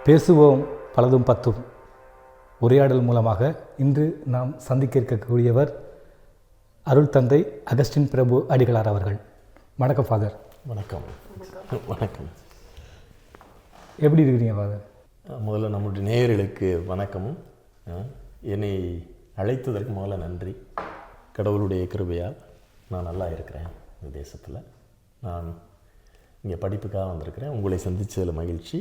பேசுவோம் பலதும் பத்தும் உரையாடல் மூலமாக இன்று நாம் சந்திக்க இருக்கக்கூடியவர் அருள் தந்தை அகஸ்டின் பிரபு அடிகளார் அவர்கள். வணக்கம் ஃபாதர். வணக்கம். வணக்கம். எப்படி இருக்கிறீங்க ஃபாதர்? முதல்ல நம்முடைய நேயர்களுக்கு வணக்கமும், என்னை அழைத்ததற்கு முதல்ல நன்றி. கடவுளுடைய கிருபையால் நான் நல்லா இருக்கிறேன். இந்த தேசத்தில் நான் இங்கே படிப்புக்காக வந்திருக்கிறேன். உங்களை சந்தித்ததில் மகிழ்ச்சி.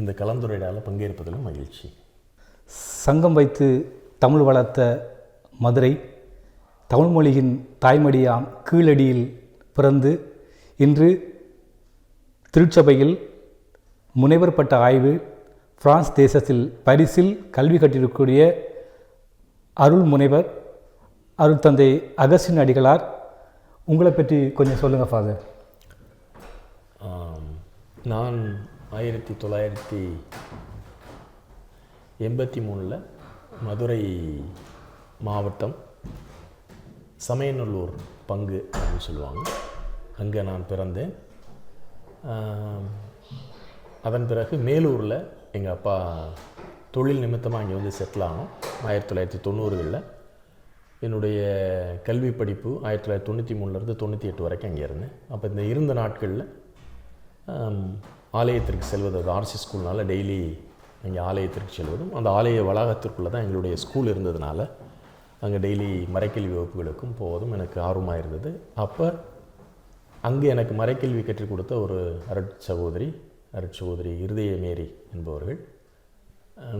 இந்த கலந்துரையாடலில் பங்கேற்பதிலும் மகிழ்ச்சி. சங்கம் வைத்து தமிழ் வளர்த்த மதுரை, தமிழ்மொழியின் தாய்மடியாம் கீழடியில் பிறந்து இன்று திருச்சபையில் முனைவர் பட்ட ஆய்வு, பிரான்ஸ் தேசத்தில் பரிசில் கல்வி கற்றிருக்கக்கூடிய அருள் முனைவர் அருள் தந்தை அகஸ்டின் அடிகளார். உங்களை பற்றி கொஞ்சம் சொல்லுங்கள் ஃபாதர். நான் 1983 மதுரை மாவட்டம் சமயநல்லூர் பங்கு அப்படின்னு சொல்லுவாங்க, அங்கே நான் பிறந்தேன். அதன் பிறகு மேலூரில் எங்கள் அப்பா தொழில் நிமித்தமாக அங்கே வந்து செட்டில் ஆனோம் 1990களில். என்னுடைய கல்வி படிப்பு 1993லேருந்து 98 வரைக்கும் அங்கே இருந்தேன். அப்போ இந்த இருந்த நாட்களில் ஆலயத்திற்கு செல்வது, அது ஆர்சி ஸ்கூல்னால டெய்லி அங்கே ஆலயத்திற்கு செல்வதும், அந்த ஆலய வளாகத்திற்குள்ளே தான் எங்களுடைய ஸ்கூல் இருந்ததுனால அங்கே டெய்லி மறைக்கல்வி வகுப்புகளுக்கும் போவதும் எனக்கு ஆர்வமாக இருந்தது. அப்போ அங்கே எனக்கு மறைக்கல்வி கற்றுக் கொடுத்த ஒரு அருட்சகோதரி இருதய மேரி என்பவர்கள்,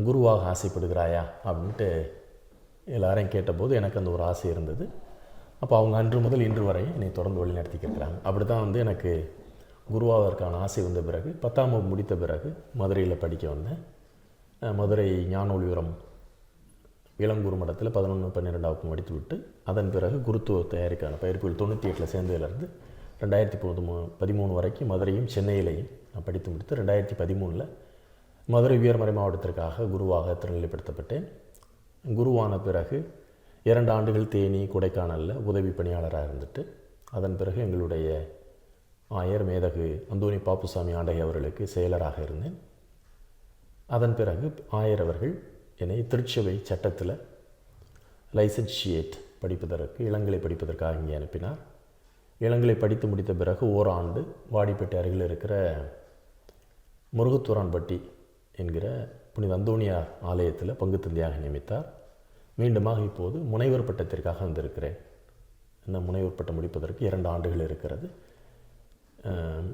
குருவாக ஆசைப்படுகிறாயா அப்படின்ட்டு எல்லாரையும் கேட்டபோது எனக்கு அந்த ஒரு ஆசை இருந்தது. அப்போ அவங்க அன்று முதல் இன்று வரை என்னை தொடர்ந்து வழி நடத்திக்கிருக்கிறாங்க. அப்படி தான் வந்து எனக்கு குருவாவதற்கான ஆசை வந்த பிறகு 10ஆம் வகுப்பு முடித்த பிறகு மதுரையில் படிக்க வந்தேன். மதுரை ஞான ஒளிவரம் இளங்குரு மடத்தில் 11, 12 வகுப்பு முடித்து விட்டு அதன் பிறகு குருத்துவ தயாரிக்கான பயிற்சிகள் 98 சேர்ந்ததுலேருந்து 2013 வரைக்கும் மதுரையும் சென்னையிலையும் நான் படித்து முடித்து 2013 மதுரை உயர்மறை மாவட்டத்திற்காக குருவாக திருநிலைப்படுத்தப்பட்டேன். குருவான பிறகு 2 ஆண்டுகள் தேனி, கொடைக்கானலில் உதவி பணியாளராக இருந்துட்டு அதன் பிறகு எங்களுடைய ஆயர் மேதகு அந்தோனி பாப்புசாமி ஆண்டகை அவர்களுக்கு செயலராக இருந்தேன். அதன் பிறகு ஆயர் அவர்கள் என்னை திருச்சபை சட்டத்தில் லைசன்ஷியேட் படிப்பதற்கு, இளங்கலை படிப்பதற்காக இங்கே அனுப்பினார். இளங்கலை படித்து முடித்த பிறகு ஓராண்டு வாடிப்பேட்டை அருகில் இருக்கிற முருகத்தூரான்பட்டி என்கிற புனித அந்தோனியார் ஆலயத்தில் பங்கு தந்தையாக நியமித்தார். மீண்டுமாக இப்போது முனைவர் பட்டத்திற்காக வந்திருக்கிறேன். இந்த முனைவர் பட்டம் முடிப்பதற்கு 2 ஆண்டுகள் இருக்கிறது.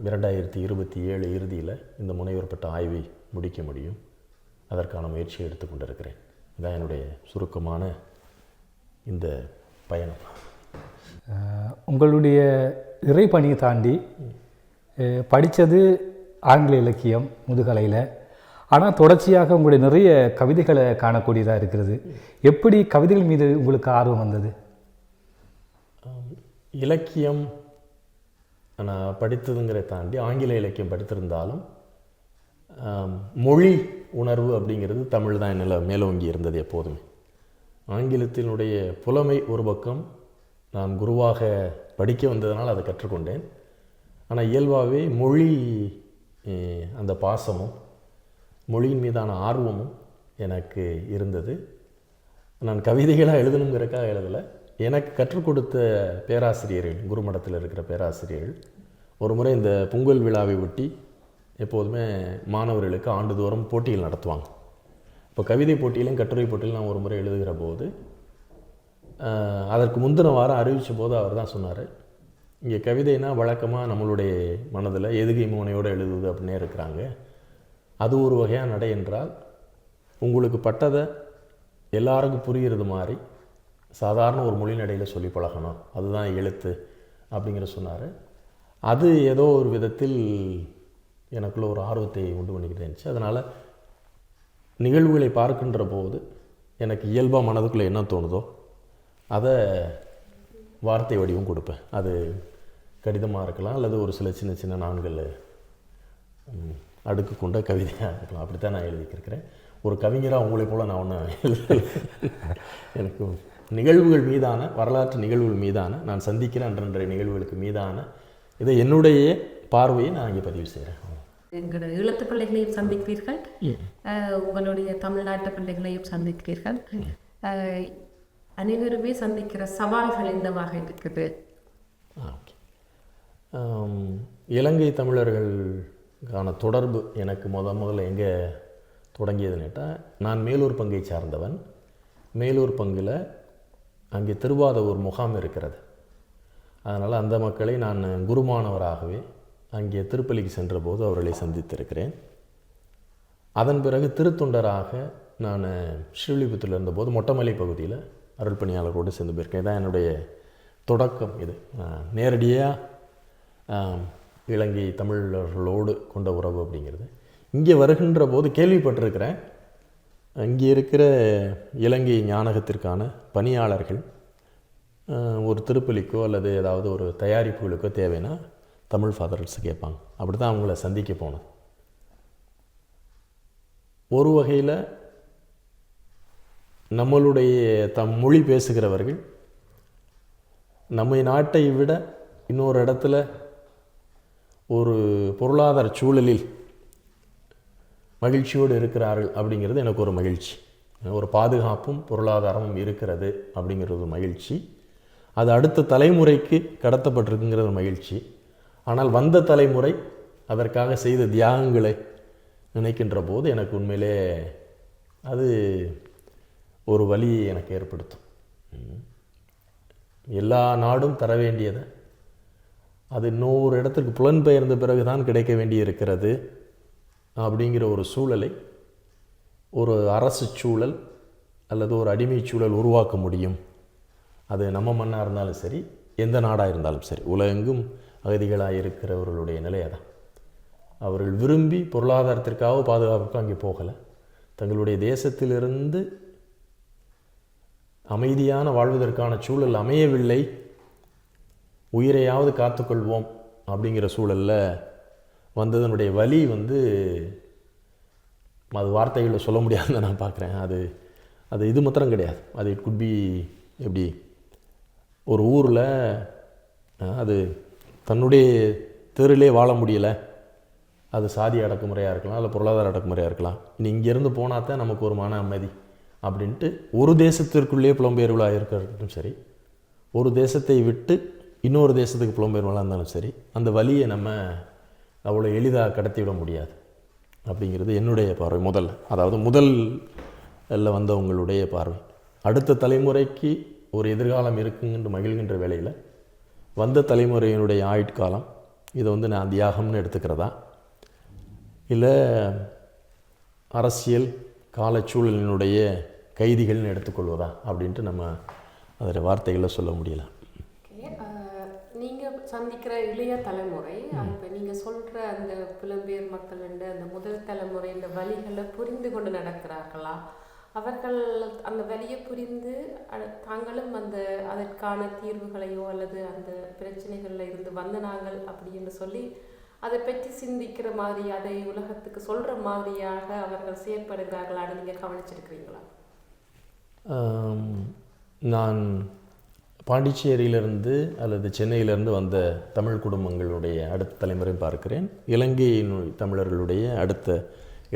2027 இறுதியில் இந்த முனைவர் பட்ட ஆய்வை முடிக்க முடியும். அதற்கான முயற்சியை எடுத்துக்கொண்டிருக்கிறேன். இதான் என்னுடைய சுருக்கமான இந்த பயணம். உங்களுடைய இறைப்பணியை தாண்டி படித்தது ஆங்கில இலக்கியம் முதுகலையில், ஆனால் தொடர்ச்சியாக உங்களுடைய நிறைய கவிதைகளை காணக்கூடியதாக இருக்கிறது. எப்படி கவிதைகள் மீது உங்களுக்கு ஆர்வம் வந்தது? இலக்கியம் நான் படித்ததுங்கிற தாண்டி ஆங்கில இலக்கியம் படித்திருந்தாலும் மொழி உணர்வு அப்படிங்கிறது தமிழ் தான் என்னில் மேலோங்கி இருந்தது எப்போதுமே. ஆங்கிலத்தினுடைய புலமை ஒரு பக்கம், நான் குருவாக படிக்க வந்ததனால் அதை கற்றுக்கொண்டேன். ஆனால் இயல்பாகவே மொழி, அந்த பாசமும் மொழியின் மீதான ஆர்வமும் எனக்கு இருந்தது. நான் கவிதைகளாக எழுதணுங்கிறக்காக எழுதலை. எனக்கு கற்றுக் கொடுத்த பேராசிரியர்கள், குருமடத்தில் இருக்கிற பேராசிரியர்கள் ஒரு முறை இந்த பொங்கல் விழாவை ஒட்டி எப்போதுமே மாணவர்களுக்கு ஆண்டுதோறும் போட்டிகள் நடத்துவாங்க. இப்போ கவிதை போட்டியிலும் கட்டுரை போட்டியிலும் நான் ஒரு முறை எழுதுகிற போது அதற்கு முந்தின வாரம் அறிவித்த போது அவர் தான் சொன்னார், இங்கே கவிதைனா வழக்கமாக நம்மளுடைய மனதில் எதுகை மோனையோடு எழுதுவது அப்படின்னே இருக்கிறாங்க. அது ஒரு வகையான நடை என்றால் உங்களுக்கு பட்டதை எல்லாருக்கும் புரிகிறது மாதிரி சாதாரண ஒரு மொழி நடையில் சொல்லி பழகணும், அதுதான் எழுத்து அப்படிங்கிற சொன்னார். அது ஏதோ ஒரு விதத்தில் எனக்குள்ள ஒரு ஆர்வத்தை உண்டு பண்ணிக்கிட்டே இருந்துச்சு. அதனால் நிகழ்வுகளை பார்க்கின்ற போது எனக்கு இயல்பாக மனதுக்குள்ளே என்ன தோணுதோ அதை வார்த்தை வடிவம் கொடுப்பேன். அது கடிதமாக இருக்கலாம், அல்லது ஒரு சில சின்ன சின்ன 4 அடுக்கு கொண்ட கவிதையாக இருக்கலாம். அப்படித்தான் நான் எழுதிக்கிறேன். ஒரு கவிஞராக உங்களை போல் நான் ஒன்று எழுத எனக்கு நிகழ்வுகள் மீதான, வரலாற்று நிகழ்வுகள் மீதான, நான் சந்திக்கிற அன்றன்றைய நிகழ்வுகளுக்கு மீதான இதை என்னுடைய பார்வையை நான் இங்கே பதிவு செய்கிறேன். எங்களோட ஈழத்து பிள்ளைகளையும் சந்திக்கிறீர்கள், உங்களுடைய தமிழ்நாட்டு பிள்ளைகளையும் சந்திக்கிறீர்கள். அனைவருமே சந்திக்கிற சவால்கள் என்னவாக இருக்குது? ஓகே, இலங்கை தமிழர்களுக்கான தொடர்பு எனக்கு முதல்ல எங்கே தொடங்கியதுன்னு கேட்டால், நான் மேலூர் பங்கை சார்ந்தவன். மேலூர் பங்கில் அங்கே திருவாதவூர் முகாம் இருக்கிறது. அதனால் அந்த மக்களை நான் குருமானவராகவே அங்கே திருப்பலிக்கு சென்றபோது அவர்களை சந்தித்திருக்கிறேன். அதன் பிறகு திருத்தொண்டராக நான் ஸ்ரீவில்லிபுத்தூரில் இருந்தபோது மொட்டமலை பகுதியில் அருள் பணியாளர்களோடு சேர்ந்து போயிருக்கேன். இதான் என்னுடைய தொடக்கம். இது நேரடியாக இலங்கை தமிழர்களோடு கொண்ட உறவு அப்படிங்கிறது. இங்கே வருகின்ற போது கேள்விப்பட்டிருக்கிறேன், இங்கே இருக்கிற இலங்கை ஞானகத்திற்கான பணியாளர்கள் ஒரு திருப்பலிக்கோ அல்லது ஏதாவது ஒரு தயாரிப்புகளுக்கோ தேவைன்னா தமிழ் ஃபாதர்ஸ் கேட்பாங்க. அப்படி தான் அவங்கள சந்திக்க போனோம். ஒரு வகையில் நம்மளுடைய மொழி பேசுகிறவர்கள் நம்ம நாட்டை விட இன்னொரு இடத்துல ஒரு பொருளாதார சூழலில் மகிழ்ச்சியோடு இருக்கிறார்கள் அப்படிங்கிறது எனக்கு ஒரு மகிழ்ச்சி. ஒரு பாதுகாப்பும் பொருளாதாரமும் இருக்கிறது அப்படிங்கிறது ஒரு மகிழ்ச்சி. அது அடுத்த தலைமுறைக்கு கடத்தப்பட்டிருக்குங்கிறது ஒரு மகிழ்ச்சி. ஆனால் வந்த தலைமுறை அதற்காக செய்த தியாகங்களை நினைக்கின்ற போது எனக்கு உண்மையிலே அது ஒரு வலியை எனக்கு ஏற்படுத்தும். எல்லா நாடும் தர வேண்டியதை அது இன்னொரு இடத்துக்கு புலன்பெயர்ந்த பிறகு தான் கிடைக்க வேண்டி இருக்கிறது அப்படிங்கிற ஒரு சூழலை ஒரு அரசு சூழல் அல்லது ஒரு அடிமை சூழல் உருவாக்க முடியும். அது நம்ம மண்ணாக இருந்தாலும் சரி, எந்த நாடாக இருந்தாலும் சரி, உலகெங்கும் அகதிகளாக இருக்கிறவர்களுடைய நிலை அதான். அவர்கள் விரும்பி பொருளாதாரத்திற்காக பாதுகாப்புக்கும் அங்கே போகலை. தங்களுடைய தேசத்திலிருந்து அமைதியான வாழ்வதற்கான சூழல் அமையவில்லை, உயிரையாவது காத்துக்கொள்வோம் அப்படிங்கிற சூழலில் வந்ததனுடைய வலி அது வார்த்தைகளில் சொல்ல முடியாதுன்னு நான் பார்க்குறேன். அது இது மாத்திரம் கிடையாது. அது இட் குட் பி எப்படி ஒரு ஊரில் அது தன்னுடைய தெருவிலே வாழ முடியலை, அது சாதி அடக்குமுறையாக இருக்கலாம், இல்லை பொருளாதார அடக்குமுறையாக இருக்கலாம். இனி இங்கேருந்து போனால் தான் நமக்கு ஒரு மன அமைதி அப்படின்ட்டு ஒரு தேசத்திற்குள்ளே புலம்பெயர்வுகளாக இருக்கிறதும் சரி, ஒரு தேசத்தை விட்டு இன்னொரு தேசத்துக்கு புலம்பெயர்வுகளாக இருந்தாலும் சரி, அந்த வலியை நம்ம அவ்வளோ எளிதாக கடத்திவிட முடியாது அப்படிங்கிறது என்னுடைய பார்வை. முதல்ல வந்தவங்களுடைய பார்வை. அடுத்த தலைமுறைக்கு ஒரு எதிர்காலம் இருக்குங்கின்ற மகிழ்கின்ற வேளையில் வந்த தலைமுறையினுடைய ஆயுட்காலம் இதை நான் தியாகம்னு எடுத்துக்கிறதா, இல்லை அரசியல் காலச்சூழலினுடைய கைதிகள்னு எடுத்துக்கொள்வதா அப்படின்ட்டு நம்ம அதில் வார்த்தைகளை சொல்ல முடியல. நீங்கள் சந்திக்கிற இளைய தலைமுறை, இப்போ நீங்கள் சொல்கிற அந்த புலம்பெயர் மக்கள் அந்த முதல் தலைமுறை இந்த வழிகளை புரிந்து கொண்டு நடக்கிறார்களா? அவர்கள் அந்த வழியை புரிந்து தாங்களும் அதற்கான தீர்வுகளையோ அல்லது அந்த பிரச்சனைகளில் இருந்து வந்த நாங்கள் அப்படின்னு சொல்லி அதை பற்றி சிந்திக்கிற மாதிரி, அதை உலகத்துக்கு சொல்கிற மாதிரியாக அவர்கள் செயற்படுகிறார்களான்னு நீங்கள் கவனிச்சிருக்கிறீங்களா? நான் பாண்டிச்சேரியிலிருந்து அல்லது சென்னையிலிருந்து வந்த தமிழ் குடும்பங்களுடைய அடுத்த தலைமுறை பார்க்கிறேன். இலங்கையின் தமிழர்களுடைய அடுத்த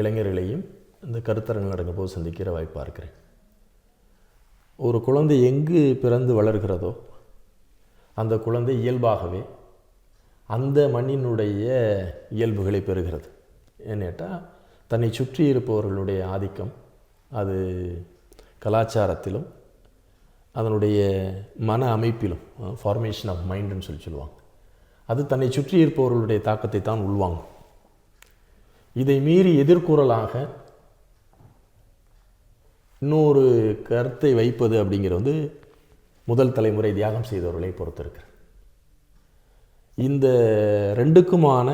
இளைஞர்களையும் இந்த கருத்தரங்கு நடக்கும் போது சந்திக்கிற வாய்ப்பு பார்க்கிறேன். ஒரு குழந்தை எங்கு பிறந்து வளர்கிறதோ அந்த குழந்தை இயல்பாகவே அந்த மண்ணினுடைய இயல்புகளை பெறுகிறது. ஏன்னேட்டால் தன்னை சுற்றி இருப்பவர்களுடைய ஆதிக்கம் அது கலாச்சாரத்திலும் அதனுடைய மன அமைப்பிலும் ஃபார்மேஷன் ஆஃப் மைண்டுன்னு சொல்லுவாங்க. அது தன்னை சுற்றி இருப்பவர்களுடைய தாக்கத்தை தான் உள்வாங்கும். இதை மீறி எதிர்கூறலாக இன்னொரு கருத்தை வைப்பது அப்படிங்கிறது முதல் தலைமுறை தியாகம் செய்தவர்களை பொறுத்திருக்கிறது. இந்த ரெண்டுக்குமான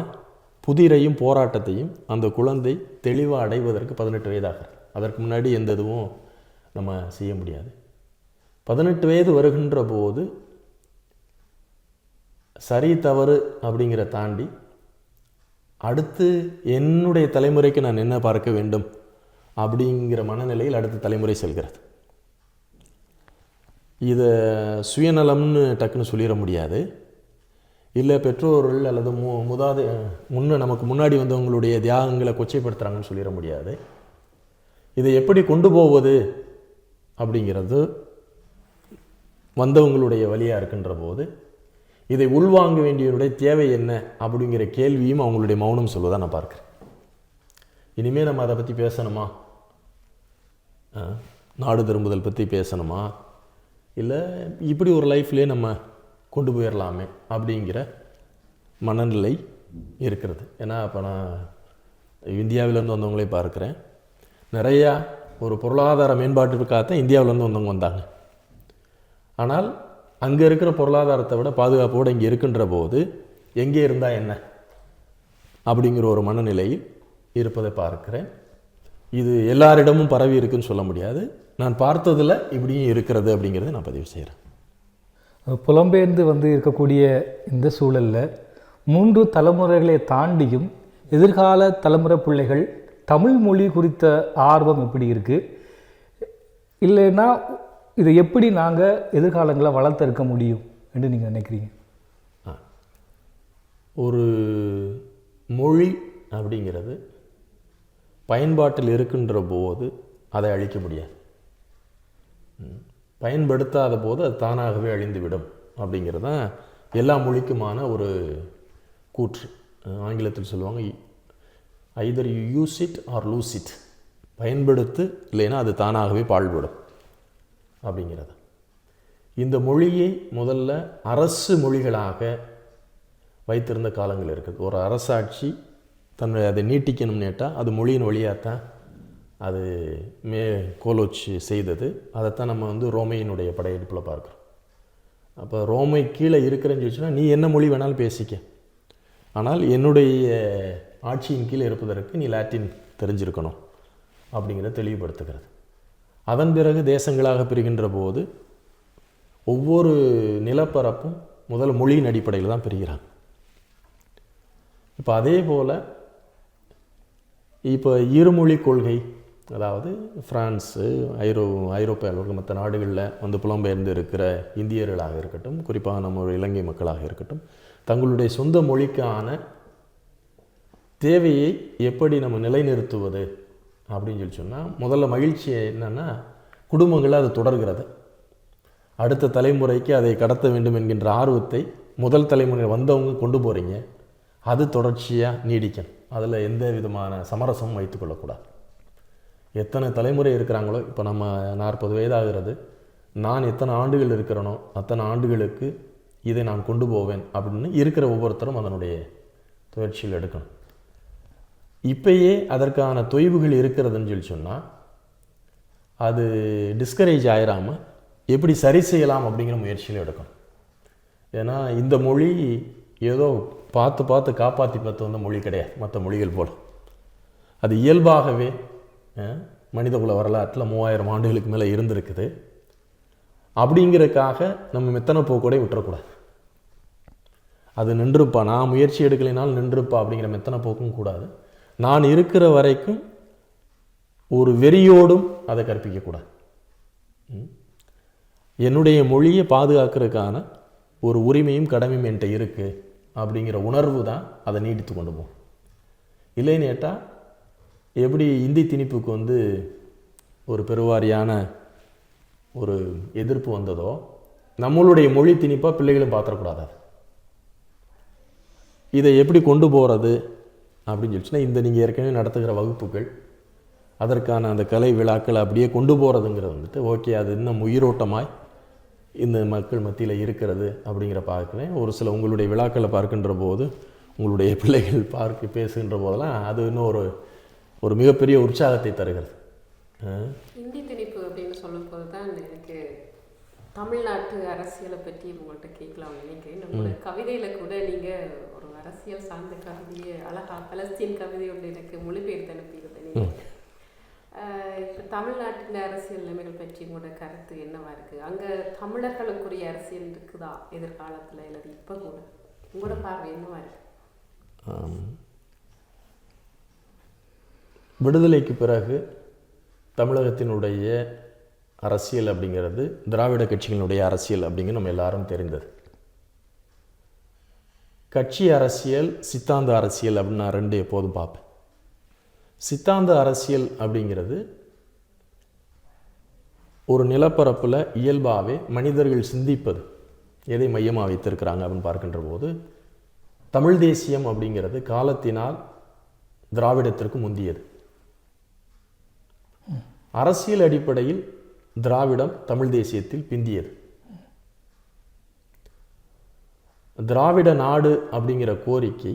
புதிரையும் போராட்டத்தையும் அந்த குழந்தை தெளிவாக அடைவதற்கு 18 வயதாகிறது. அதற்கு முன்னாடி எந்த இதுவும் நம்ம செய்ய முடியாது. 18 வயது வருகின்ற போது சரி தவறு அப்படிங்கிற தாண்டி அடுத்து என்னுடைய தலைமுறைக்கு நான் என்ன பார்க்க வேண்டும் அப்படிங்கிற மனநிலையில் அடுத்த தலைமுறை செல்கிறது. இதை சுயநலம்னு டக்குன்னு சொல்லிட முடியாது. இல்லை பெற்றோர்கள் அல்லது நமக்கு முன்னாடி வந்தவங்களுடைய தியாகங்களை கொச்சைப்படுத்துகிறாங்கன்னு சொல்லிட முடியாது. இதை எப்படி கொண்டு போவது அப்படிங்கிறது வந்தவங்களுடைய வழியாக இருக்கின்ற போது இதை உள்வாங்க வேண்டியவனுடைய தேவை என்ன அப்படிங்கிற கேள்வியும் அவங்களுடைய மௌனம் சொல்வதாக நான் பார்க்குறேன். இனிமேல் நம்ம அதை பற்றி பேசணுமா, நாடு திரும்புதல் பற்றி பேசணுமா, இல்லை இப்படி ஒரு லைஃப்லேயே நம்ம கொண்டு போயிடலாமே அப்படிங்கிற மனநிலை இருக்கிறது. ஏன்னா இப்போ நான் இந்தியாவிலேருந்து வந்தவங்களே பார்க்குறேன். நிறையா ஒரு பொருளாதார மேம்பாட்டிற்காகத்தான் இந்தியாவிலேருந்து வந்தவங்க வந்தாங்க. ஆனால் அங்கே இருக்கிற பொருளாதாரத்தை விட பாதுகாப்போடு இங்கே இருக்கின்ற போது எங்கே இருந்தால் என்ன அப்படிங்கிற ஒரு மனநிலையில் இருப்பதை பார்க்கிறேன். இது எல்லாரிடமும் பரவி இருக்குன்னு சொல்ல முடியாது. நான் பார்த்ததில் இப்படியும் இருக்கிறது அப்படிங்கிறத நான் பதிவு செய்கிறேன். புலம்பெயர்ந்து இருக்கக்கூடிய இந்த சூழலில் 3 தலைமுறைகளை தாண்டியும் எதிர்கால தலைமுறை பிள்ளைகள் தமிழ் மொழி குறித்த ஆர்வம் எப்படி இருக்குது, இல்லைன்னா இதை எப்படி நாங்கள் எதிர்காலங்களில் வளர்த்தெடுக்க முடியும் என்று நீங்கள் நினைக்கிறீங்க? ஒரு மொழி அப்படிங்கிறது பயன்பாட்டில் இருக்கின்ற போது அதை அழிக்க முடியாது. பயன்படுத்தாத போது அது தானாகவே அழிந்துவிடும் அப்படிங்கிறது தான் எல்லா மொழிக்குமான ஒரு கூற்று. ஆங்கிலத்தில் சொல்லுவாங்க, Hyder you use it or loose it. பயன்படுத்து, இல்லைன்னா அது தானாகவே பாழ்படும் அப்படிங்கிறது. இந்த மொழியை முதல்ல அரசு மொழிகளாக வைத்திருந்த காலங்கள் இருக்குது. ஒரு அரசாட்சி அதை நீட்டிக்கணும் நேட்டால் அது மொழியின் வழியாகத்தான் அது கோலோச்சி செய்தது. அதைத்தான் நம்ம ரோமையினுடைய படையெடுப்பில் பார்க்குறோம். அப்போ ரோமை கீழே இருக்கிறேன்னு சொல்லிச்சுன்னா நீ என்ன மொழி வேணாலும் பேசிக்க, ஆனால் என்னுடைய ஆட்சியின் கீழே இருப்பதற்கு நீ லாட்டின் தெரிஞ்சிருக்கணும் அப்படிங்கிறத தெளிவுபடுத்துகிறது. அதன் பிறகு தேசங்களாக பிரிகின்ற போது ஒவ்வொரு நிலப்பரப்பும் முதல் மொழியின் அடிப்படையில் தான் பிரிகிறாங்க. இப்போ அதே போல் இப்போ இருமொழி கொள்கை, அதாவது பிரான்ஸு, ஐரோப்பாவில் மற்ற நாடுகளில் புலம்பெயர்ந்து இருக்கிற இந்தியர்களாக இருக்கட்டும், குறிப்பாக நம்ம இலங்கை மக்களாக இருக்கட்டும், தங்களுடைய சொந்த மொழிக்கான தேவையை எப்படி நம்ம நிலைநிறுத்துவது அப்படின்னு சொன்னால், முதல்ல மகிழ்ச்சி என்னென்னா குடும்பங்களில் அது தொடர்கிறது. அடுத்த தலைமுறைக்கு அதை கடத்த வேண்டும் என்கின்ற ஆர்வத்தை முதல் தலைமுறை வந்தவங்க கொண்டு போகிறீங்க. அது தொடர்ச்சியாக நீடிக்கும். அதில் எந்த விதமான சமரசமும் வைத்துக்கொள்ளக்கூடாது. எத்தனை தலைமுறை இருக்கிறாங்களோ, இப்போ நம்ம 40 வயதாகிறது, நான் எத்தனை ஆண்டுகள் இருக்கிறேனோ அத்தனை ஆண்டுகளுக்கு இதை நான் கொண்டு போவேன் அப்படின்னு இருக்கிற ஒவ்வொருத்தரும் அதனுடைய முயற்சியில் எடுக்கணும். இப்பயே அதற்கான தொய்வுகள் இருக்கிறதுன்னு சொன்னால் அது டிஸ்கரேஜ் ஆயிராமல் எப்படி சரி செய்யலாம் அப்படிங்கிற முயற்சியில் எடுக்கணும். ஏன்னா இந்த மொழி ஏதோ பார்த்து காப்பாற்றி வந்த மொழி கிடையாது மற்ற மொழிகள் போல். அது இயல்பாகவே மனிதகுல வரலாற்றில் 3000 ஆண்டுகளுக்கு மேலே இருந்திருக்குது. அப்படிங்கிறதுக்காக நம்ம மெத்தனை போக்கூட விட்டுறக்கூடாது. அது நின்றுப்பா, நான் முயற்சி எடுக்கலைனாலும் நின்றுப்பா அப்படிங்கிற மெத்தனை போக்கும் கூடாது. நான் இருக்கிற வரைக்கும் ஒரு வெறியோடும் அதை கற்பிக்கக்கூடாது. என்னுடைய மொழியை பாதுகாக்கிறதுக்கான ஒரு உரிமையும் கடமையும் என்கிட்ட இருக்குது அப்படிங்கிற உணர்வு தான் அதை நீடித்து கொண்டு போகும். இல்லைன்னு கேட்டால் எப்படி இந்தி திணிப்புக்கு ஒரு பெருவாரியான ஒரு எதிர்ப்பு வந்ததோ, நம்மளுடைய மொழி திணிப்பாக பிள்ளைகளும் பார்த்துடக்கூடாது. இதை எப்படி கொண்டு போகிறது அப்படின்னு சொல்லிச்சுன்னா, நீங்கள் ஏற்கனவே நடத்துகிற வகுப்புகள், அதற்கான அந்த கலை விழாக்களை அப்படியே கொண்டு போகிறதுங்கிறது ஓகே, அது இன்னும் உயிரோட்டமாய் இந்த மக்கள் மத்தியில் இருக்கிறது அப்படிங்கிற பார்க்குறேன். ஒரு சில உங்களுடைய விழாக்களை பார்க்கின்ற போது, உங்களுடைய பிள்ளைகள் பேசுகின்ற போதெல்லாம் அது இன்னும் ஒரு மிகப்பெரிய உற்சாகத்தை தருகிறது. இந்தி திணிப்பு அப்படின்னு சொல்லும்போது தான் எனக்கு தமிழ்நாட்டு அரசியலை பற்றி உங்கள்கிட்ட கேட்கலாம் நினைக்கிறேன். நம்மளோட கவிதையில் கூட நீங்கள் ஒரு அரசியல் சார்ந்த கவிதையை அழகாக பலஸ்தீன் கவிதை ஒன்று எனக்கு மொழிபெயர்த்து அனுப்பியிருந்தேன். நீங்கள் இப்போ தமிழ்நாட்டின் அரசியல் நிலைமைகள் பற்றி உங்களோட கருத்து என்னவா இருக்குது? அங்கே தமிழர்களுக்குரிய அரசியல் இருக்குதா எதிர்காலத்தில், அல்லது இப்போ கூட உங்களோட பார்வை என்னவா இருக்குது? விடுதலைக்கு பிறகு தமிழகத்தினுடைய அரசியல் அப்படிங்கிறது திராவிட கட்சிகளுடைய அரசியல் அப்படிங்கிறது நம்ம எல்லாரும் தெரிந்தது. கட்சி அரசியல், சித்தாந்த அரசியல் அப்படின்னு நான் ரெண்டு எப்போதும் பார்ப்பேன். சித்தாந்த அரசியல் அப்படிங்கிறது ஒரு நிலப்பரப்பில் இயல்பாகவே மனிதர்கள் சிந்திப்பது எதை மையமாக வைத்திருக்கிறாங்க அப்படின்னு பார்க்கின்ற போது தமிழ் தேசியம் அப்படிங்கிறது காலத்தினால் திராவிடத்திற்கு முந்தியது. அரசியல் அடிப்படையில் திராவிடம் தமிழ் தேசியத்தில் பிந்தியது. திராவிட நாடு அப்படிங்கிற கோரிக்கை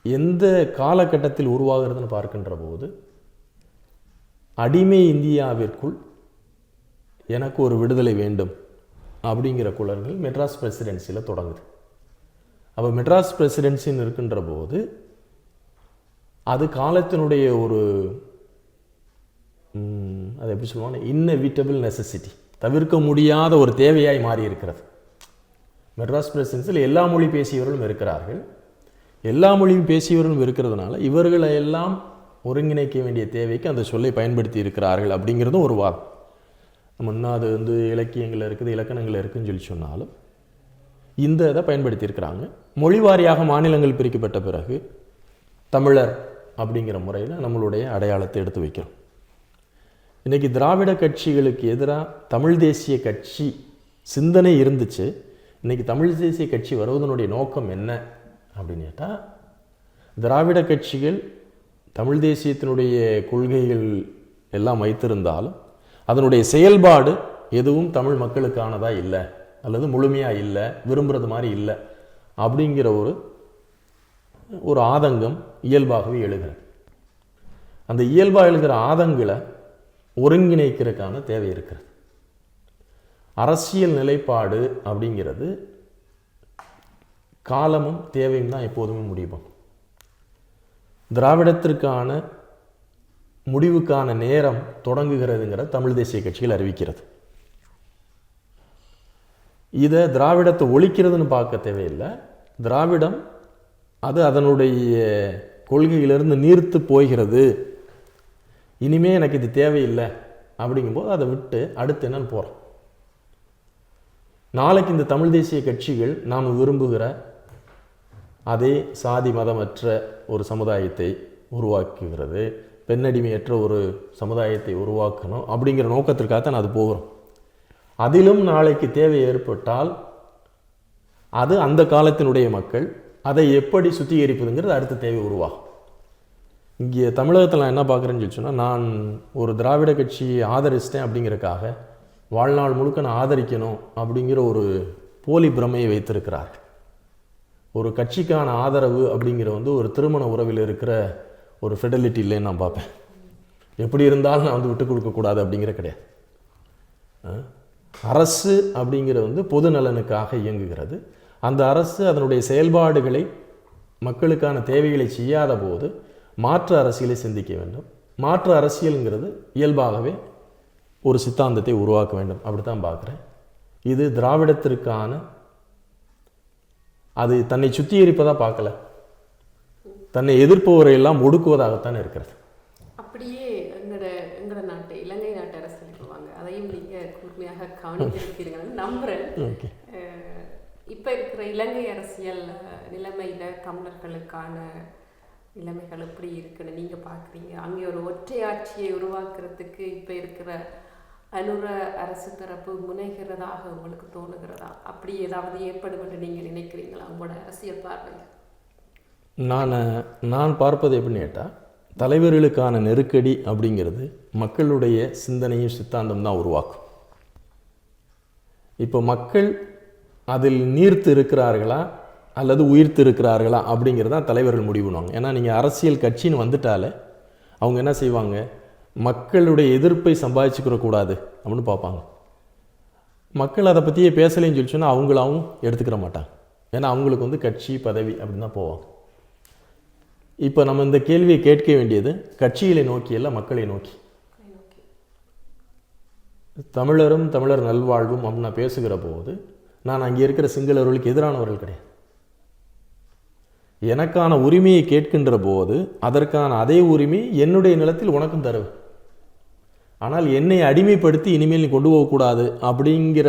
எந்த காலகட்டத்தில் உருவாகிறதுன்னு பார்க்கின்ற போது அடிமை இந்தியாவிற்குள் எனக்கு ஒரு விடுதலை வேண்டும் அப்படிங்கிற குரல்கள் மெட்ராஸ் பிரசிடென்சியில் தொடங்குது. அப்போ மெட்ராஸ் பிரசிடென்சின்னு இருக்கின்ற போது அது காலத்தினுடைய ஒரு அது எப்படி சொல்லுவாங்க, இன்னெவிட்டபிள் நெசசிட்டி, தவிர்க்க முடியாத ஒரு தேவையாய் மாறி இருக்கிறது. மெட்ராஸ் பிரசிடென்சியில் எல்லா மொழி பேசியவர்களும் இருக்கிறார்கள். எல்லா மொழியும் பேசியவர்களும் இருக்கிறதுனால இவர்களை எல்லாம் ஒருங்கிணைக்க வேண்டிய தேவைக்கு அந்த சொல்லை பயன்படுத்தி இருக்கிறார்கள் அப்படிங்கிறதும் ஒரு வாதம். நம்ம இன்னும் அது இலக்கியங்கள் இருக்குது, இலக்கணங்கள் இருக்குதுன்னு சொல்லி சொன்னாலும் இந்த இதை பயன்படுத்தி இருக்கிறாங்க. மொழி வாரியாக மாநிலங்கள் பிரிக்கப்பட்ட பிறகு தமிழர் அப்படிங்கிற முறையில் நம்மளுடைய அடையாளத்தை எடுத்து வைக்கிறோம். இன்றைக்கி திராவிட கட்சிகளுக்கு எதிராக தமிழ் தேசிய கட்சி சிந்தனை இருந்துச்சு. இன்றைக்கி தமிழ் தேசிய கட்சி வருவதனுடைய நோக்கம் என்ன அப்படின்னு கேட்டால், திராவிட கட்சிகள் தமிழ் தேசியத்தினுடைய கொள்கைகள் எல்லாம் வைத்திருந்தாலும் அதனுடைய செயல்பாடு எதுவும் தமிழ் மக்களுக்கானதாக இல்லை, அல்லது முழுமையாக இல்லை, விரும்புகிறது மாதிரி இல்லை அப்படிங்கிற ஒரு ஆதங்கம் இயல்பாகவே எழுகிறது. அந்த இயல்பாக எழுகிற ஆதங்களை ஒருங்கிணைக்கிறதுக்கான தேவை இருக்கிறது. அரசியல் நிலைப்பாடு அப்படிங்கிறது காலமும் தேவையும் தான் எப்போதுமே முடியும். திராவிடத்திற்கான முடிவுக்கான நேரம் தொடங்குகிறதுங்கிற தமிழ் தேசிய கட்சிகள் அறிவிக்கிறது. இதை திராவிடத்தை ஒழிக்கிறதுன்னு பார்க்க தேவையில்லை. திராவிடம் அது அதனுடைய கொள்கையிலிருந்து நீர்த்து போகிறது, இனிமே எனக்கு இது தேவையில்லை அப்படிங்கும்போது அதை விட்டு அடுத்து என்னன்னு போகிறோம். நாளைக்கு இந்த தமிழ் தேசிய கட்சிகள் நாம் விரும்புகிற அதே சாதி மதமற்ற ஒரு சமுதாயத்தை உருவாக்குகிறது, பெண்ணடிமையற்ற ஒரு சமுதாயத்தை உருவாக்கணும் அப்படிங்கிற நோக்கத்திற்காகத்தான் அது போகிறோம். அதிலும் நாளைக்கு தேவை ஏற்பட்டால் அது அந்த காலத்தினுடைய மக்கள் அதை எப்படி சுத்திகரிப்பதுங்கிறது அடுத்த தேவை உருவாகும். இங்கே தமிழகத்தில் நான் என்ன பார்க்குறேன்னு சொல்லி சொன்னால், நான் ஒரு திராவிட கட்சியை ஆதரிச்சிட்டேன் அப்படிங்கிறதுக்காக வாழ்நாள் முழுக்க நான் ஆதரிக்கணும் அப்படிங்கிற ஒரு போலி பிரமையை வைத்திருக்கிறார்கள். ஒரு கட்சிக்கான ஆதரவு அப்படிங்கிற ஒரு திருமண உறவில் இருக்கிற ஒரு ஃபெடலிட்டி இல்லைன்னு நான் பார்ப்பேன். எப்படி இருந்தாலும் நான் விட்டு கொடுக்கக்கூடாது அப்படிங்கிற கிடையாது. அரசு அப்படிங்கிற பொது நலனுக்காக இயங்குகிறது. அந்த அரசு அதனுடைய செயல்பாடுகளை மக்களுக்கான தேவைகளை செய்யாத போது மாற்று அரசியலை சிந்திக்க வேண்டும். மாற்று அரசியலுங்கிறது இயல்பாகவே ஒரு சித்தாந்தத்தை உருவாக்க வேண்டும். அப்படித்தான் பார்க்குறேன். இது திராவிடத்திற்கான அது தன்னை சுத்திகரிப்பதாக பார்க்கல, தன்னை எதிர்ப்பவரை எல்லாம் ஒடுக்குவதாகத்தான் இருக்கிறது. அப்படியே எங்களோட நாட்டை இலங்கை நாட்டு அரசியல் சொல்லுவாங்க, அதையும் நீங்கள் கூர்மையாக கவனித்திருக்கிறீங்கன்னு நம்புகிறேன். இப்போ இருக்கிற இலங்கை அரசியல் நிலைமையில் தமிழர்களுக்கான நிலைமைகள் எப்படி இருக்குன்னு நீங்கள் பார்க்குறீங்க? அங்கே ஒரு ஒற்றையாட்சியை உருவாக்குறதுக்கு இப்போ இருக்கிற அனுர அரசு தரப்பு முனைகிறதாக உங்களுக்கு தோணுகிறதா? அப்படி ஏதாவது ஏற்படும் என்று நீங்கள் நினைக்கிறீங்களா உங்களோட அரசியல் பார்வையில்? நான் பார்ப்பது எப்படின்னு கேட்டால், தலைவர்களுக்கான நெருக்கடி அப்படிங்கிறது மக்களுடைய சிந்தனையும் சித்தாந்தம் தான் உருவாக்கும். இப்போ மக்கள் அதில் நீர்த்து இருக்கிறார்களா அல்லது உயிர்த்து இருக்கிறார்களா அப்படிங்கிறதா தலைவர்கள் முடிவு பண்ணுவாங்க. ஏன்னா நீங்கள் அரசியல் கட்சின்னு வந்துட்டாலே அவங்க என்ன செய்வாங்க, மக்களுடைய எதிர்ப்பை சம்பாதிச்சுக்கிற கூடாது அப்படின்னு பார்ப்பாங்க. மக்கள் அதை பற்றியே பேசலைன்னு சொல்லி சொன்னால் அவங்களாவும் எடுத்துக்கிற மாட்டாங்க. ஏன்னா அவங்களுக்கு கட்சி பதவி அப்படின்னு தான் போவாங்க. இப்போ நம்ம இந்த கேள்வியை கேட்க வேண்டியது கட்சிகளை நோக்கி அல்ல, மக்களை நோக்கி. தமிழரும் தமிழர் நல்வாழ்வும் அப்படின்னு நான் பேசுகிற போது நான் அங்கே இருக்கிற சிங்களவர்களுக்கு எதிரானவர்கள் கிடையாது. எனக்கான உரிமையை கேட்கின்ற போது அதற்கான அதே உரிமை என்னுடைய நிலத்தில் உனக்கும் தருவேன். ஆனால் என்னை அடிமைப்படுத்தி இனிமேல் நீ கொண்டு போகக்கூடாது அப்படிங்கிற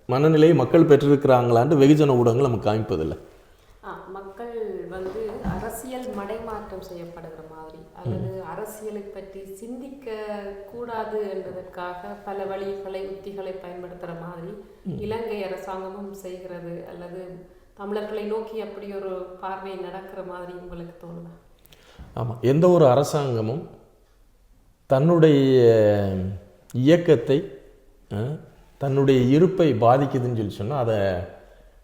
மனநிலையை மக்கள் பெற்றிருக்கிறாங்களான்னு வெகுஜன ஊடகங்கள் நமக்கு காமிப்பதில்லை. பற்றி சிந்திக்க கூடாது என்பதற்காக பல வழிகளை உத்திகளை பயன்படுத்துகிற மாதிரி இலங்கை அரசாங்கமும் செய்கிறது, அல்லது தமிழர்களை நோக்கி அப்படி ஒரு பார்வை நடக்கிற மாதிரி உங்களுக்கு தோணுதா? ஆமாம், எந்த ஒரு அரசாங்கமும் தன்னுடைய இயக்கத்தை தன்னுடைய இருப்பை பாதிக்குதுன்னு சொல்லி சொன்னால் அதை